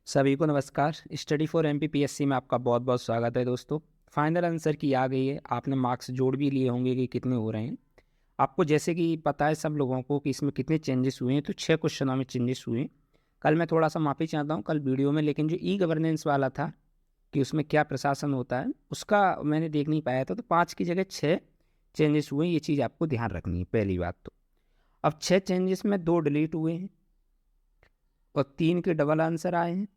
सभी को नमस्कार। स्टडी फॉर एमपीपीएससी में आपका बहुत बहुत स्वागत है दोस्तों। फाइनल आंसर की आ गई है। आपने मार्क्स जोड़ भी लिए होंगे कि कितने हो रहे हैं। आपको जैसे कि पता है सब लोगों को कि इसमें कितने चेंजेस हुए हैं, तो 6 क्वेश्चनों में चेंजेस हुए हैं। कल मैं थोड़ा सा माफ़ी चाहता हूँ कल वीडियो में, लेकिन जो ई गवर्नेंस वाला था कि उसमें क्या प्रशासन होता है उसका मैंने देख नहीं पाया था, तो 5 की जगह 6 चेंजेस हुए हैं। ये चीज़ आपको ध्यान रखनी है पहली बात। तो अब 6 चेंजेस में 2 डिलीट हुए हैं और 3 के डबल आंसर आए हैं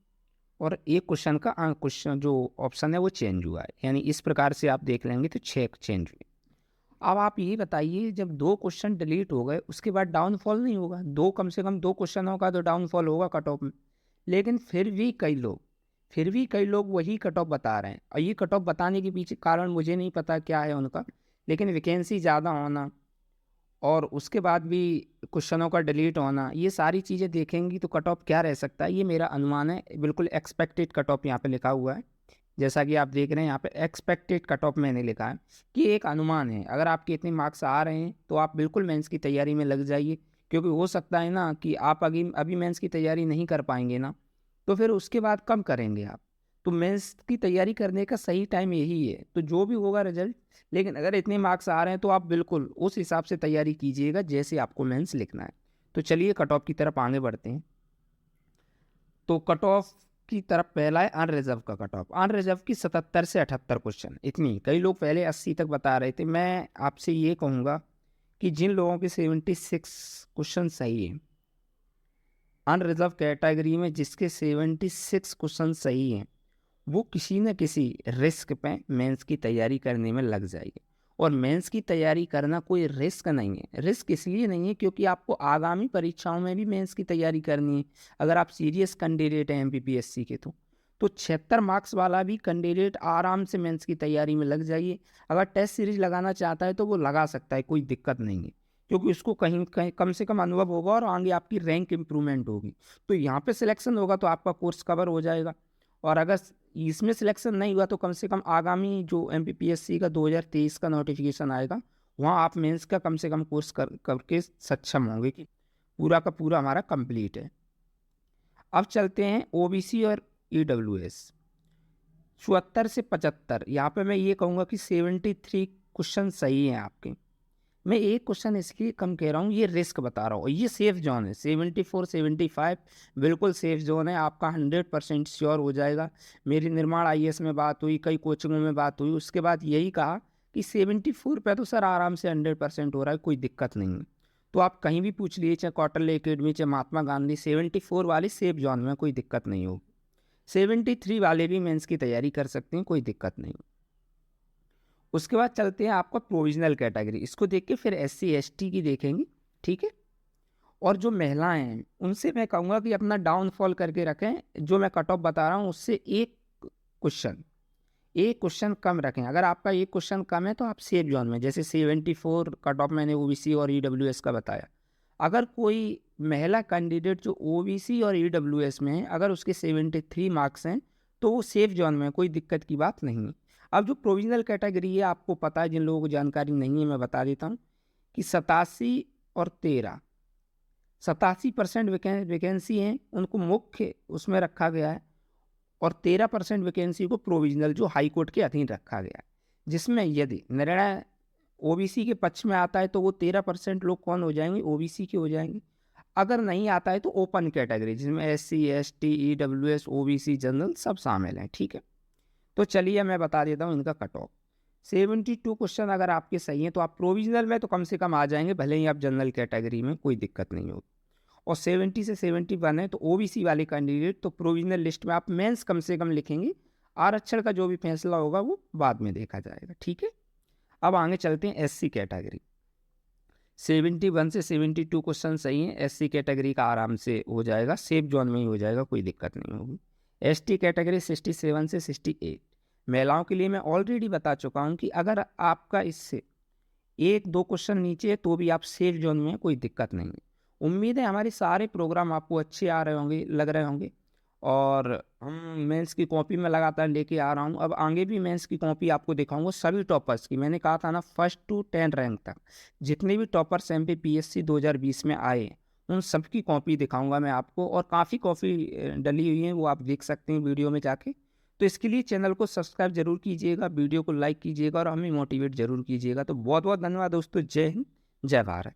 और एक क्वेश्चन का क्वेश्चन जो ऑप्शन है वो चेंज हुआ है। यानी इस प्रकार से आप देख लेंगे तो 6 चेंज हुए। अब आप ये बताइए, जब 2 क्वेश्चन डिलीट हो गए उसके बाद डाउनफॉल नहीं होगा? दो कम से कम 2 क्वेश्चन होगा तो डाउनफॉल होगा कट ऑफ में। लेकिन फिर भी कई लोग वही कट ऑफ बता रहे हैं, और ये कट ऑफ बताने के पीछे कारण मुझे नहीं पता क्या है उनका, लेकिन वैकेंसी ज़्यादा होना और उसके बाद भी क्वेश्चनों का डिलीट होना, ये सारी चीज़ें देखेंगी तो कट ऑफ क्या रह सकता है, ये मेरा अनुमान है। बिल्कुल एक्सपेक्टेड कट ऑफ यहाँ पे लिखा हुआ है। जैसा कि आप देख रहे हैं यहाँ पे एक्सपेक्टेड कट ऑफ मैंने लिखा है कि एक अनुमान है। अगर आपके इतने मार्क्स आ रहे हैं तो आप बिल्कुल मेंस की तैयारी में लग जाइए, क्योंकि हो सकता है ना कि आप अभी अभी मेंस की तैयारी नहीं कर पाएंगे ना, तो फिर उसके बाद कब करेंगे आप? तो मेंस की तैयारी करने का सही टाइम यही है। तो जो भी होगा रिजल्ट, लेकिन अगर इतने मार्क्स आ रहे हैं तो आप बिल्कुल उस हिसाब से तैयारी कीजिएगा जैसे आपको मेंस लिखना है। तो चलिए कट ऑफ की तरफ आगे बढ़ते हैं। तो कट ऑफ की तरफ पहला है अनरिजर्व का कट ऑफ। अनरिजर्व की 77 से 78 क्वेश्चन, इतनी। कई लोग पहले 80 तक बता रहे थे। मैं आपसे ये कहूँगा कि जिन लोगों के 76 क्वेश्चन सही है, अनरिजर्व कैटेगरी में जिसके 76 क्वेश्चन सही हैं, वो किसी न किसी रिस्क पे मेंस की तैयारी करने में लग जाएगी। और मेंस की तैयारी करना कोई रिस्क नहीं है। रिस्क इसलिए नहीं है क्योंकि आपको आगामी परीक्षाओं में भी मेंस की तैयारी करनी है। अगर आप सीरियस कैंडिडेट हैं एमपीपीएससी के, तो 76 मार्क्स वाला भी कैंडिडेट आराम से मेंस की तैयारी में लग जाइए। अगर टेस्ट सीरीज लगाना चाहता है तो वो लगा सकता है, कोई दिक्कत नहीं है, क्योंकि उसको कहीं कहीं कम से कम अनुभव होगा और आगे आपकी रैंक इंप्रूवमेंट होगी। तो यहाँ पे सिलेक्शन होगा तो आपका कोर्स कवर हो जाएगा। और अगर इसमें सिलेक्शन नहीं हुआ तो कम से कम आगामी जो एमपीपीएससी का 2023 का नोटिफिकेशन आएगा, वहाँ आप मेंस का कम से कम कोर्स करके सक्षम होंगे कि पूरा का पूरा हमारा कंप्लीट है। अब चलते हैं ओबीसी और ईडब्ल्यूएस। 74 से 75, यहाँ पे मैं ये कहूँगा कि 73 क्वेश्चन सही हैं आपके। मैं एक क्वेश्चन इसलिए कम कह रहा हूँ, ये रिस्क बता रहा हूँ, ये सेफ जोन है। 74 75 बिल्कुल सेफ जोन है, आपका 100% श्योर हो जाएगा। मेरी निर्माण आईएएस में बात हुई, कई कोचिंगों में बात हुई, उसके बाद यही कहा कि 74 पे तो सर आराम से 100% हो रहा है, कोई दिक्कत नहीं है। तो आप कहीं भी पूछ लीजिए, चाहे कौटिल्य एकेडमी, चाहे महात्मा गांधी, 74 वाली सेफ जोन में कोई दिक्कत नहीं होगी। 73 वाले भी मेंस की तैयारी कर सकते हैं, कोई दिक्कत नहीं। उसके बाद चलते हैं आपका प्रोविजनल कैटेगरी। इसको देख के फिर एससी एसटी की देखेंगे, ठीक है। और जो महिलाएं हैं उनसे मैं कहूँगा कि अपना डाउनफॉल करके रखें। जो मैं कट ऑफ बता रहा हूँ उससे क्वेश्चन एक क्वेश्चन कम रखें। अगर आपका एक क्वेश्चन कम है तो आप सेफ जोन में, जैसे 74 कट ऑफ मैंने ओबीसी और ईडब्ल्यूएस का बताया। अगर कोई महिला कैंडिडेट जो ओबीसी और ईडब्ल्यूएस में है, अगर उसके 73 मार्क्स हैं तो वो सेफ जोन में, कोई दिक्कत की बात नहीं है। अब जो प्रोविजनल कैटेगरी है, आपको पता है, जिन लोगों को जानकारी नहीं है मैं बता देता हूँ कि 87 और 13, 87% वैकेंसी हैं उनको मुख्य उसमें रखा गया है, और 13% वैकेंसी को प्रोविजनल जो हाई कोर्ट के अधीन रखा गया है। जिसमें यदि निर्णय ओबीसी के पक्ष में आता है तो वो 13% लोग कौन हो जाएंगे? ओबीसी के हो जाएंगे। अगर नहीं आता है तो ओपन कैटेगरी, जिसमें SC ST EWS OBC general सब शामिल हैं, ठीक है। तो चलिए मैं बता देता हूँ इनका कट ऑफ। 72 क्वेश्चन अगर आपके सही हैं तो आप प्रोविजनल में तो कम से कम आ जाएंगे, भले ही आप जनरल कैटेगरी में, कोई दिक्कत नहीं होगी। और 70 से 71 है तो ओबीसी वाले कैंडिडेट तो प्रोविजनल लिस्ट में आप मेंस कम से कम लिखेंगे। आरक्षण का जो भी फैसला होगा वो बाद में देखा जाएगा, ठीक है। अब आगे चलते हैं एससी कैटेगरी। 71 से 72 क्वेश्चन सही हैं, एससी कैटेगरी का आराम से हो जाएगा, सेफ जोन में ही हो जाएगा, कोई दिक्कत नहीं होगी। एसटी कैटेगरी 67 से 68, महिलाओं के लिए मैं ऑलरेडी बता चुका हूँ कि अगर आपका इससे एक दो क्वेश्चन नीचे है तो भी आप सेफ जोन में, कोई दिक्कत नहीं है। उम्मीद है हमारे सारे प्रोग्राम आपको अच्छे आ रहे होंगे, लग रहे होंगे। और हम मेंस की कॉपी में लगातार लेके आ रहा हूँ। अब आगे भी मेंस की कॉपी आपको दिखाऊंगा सभी टॉपर्स की। मैंने कहा था ना, फर्स्ट टू 10 रैंक तक जितने भी टॉपर्स एमपीपीएससी 2020 में आए उन सब की कॉपी दिखाऊँगा मैं आपको, और काफ़ी कॉपी डली हुई हैं, वो आप देख सकते हैं वीडियो में जाके। तो इसके लिए चैनल को सब्सक्राइब ज़रूर कीजिएगा, वीडियो को लाइक कीजिएगा और हमें मोटिवेट ज़रूर कीजिएगा। तो बहुत-बहुत धन्यवाद दोस्तों। जय हिंद, जय भारत।